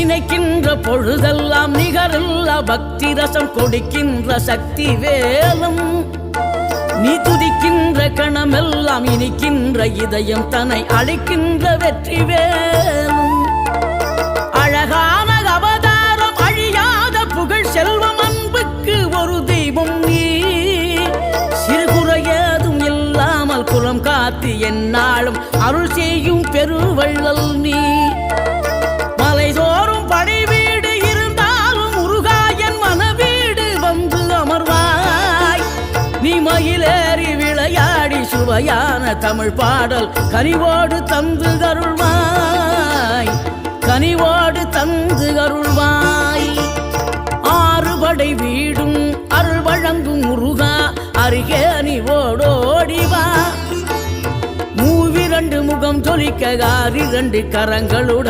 நினைக்கின்ற பொழுதெல்லாம் நிகரில்லா பக்தி ரசம் கொடுக்கின்ற சக்தி வேலும் நீ துதிக்கின்ற கணமெல்லாம் இனிக்கின்ற இதயம் தன்னை அளிக்கின்ற வெற்றி வேலும் அழகான அவதாரம் அழியாத புகழ் செல்வம் அன்புக்கு ஒரு தெய்வம் நீ சிறுகுறையதும் இல்லாமல் குலம் காத்து எந்நாளும் அருள் செய்யும் பெருவள்ளல் நீ மலைதோறும் படை வீடு இருந்தாலும் முருகாயன் மனவீடு வந்து அமர்வாய் நீ மயிலேறி விளையாடி சுவையான தமிழ் பாடல் கனிவோடு தந்து அருள்வாய் கனிவோடு தந்து அருள்வாய் ஆறுபடை வீடும் அருள் வழங்கும் முருகா அருகே நீ ஓடோடிவா மூவிரண்டு முகம் ஜொலிக்க 6 கரங்களுடன்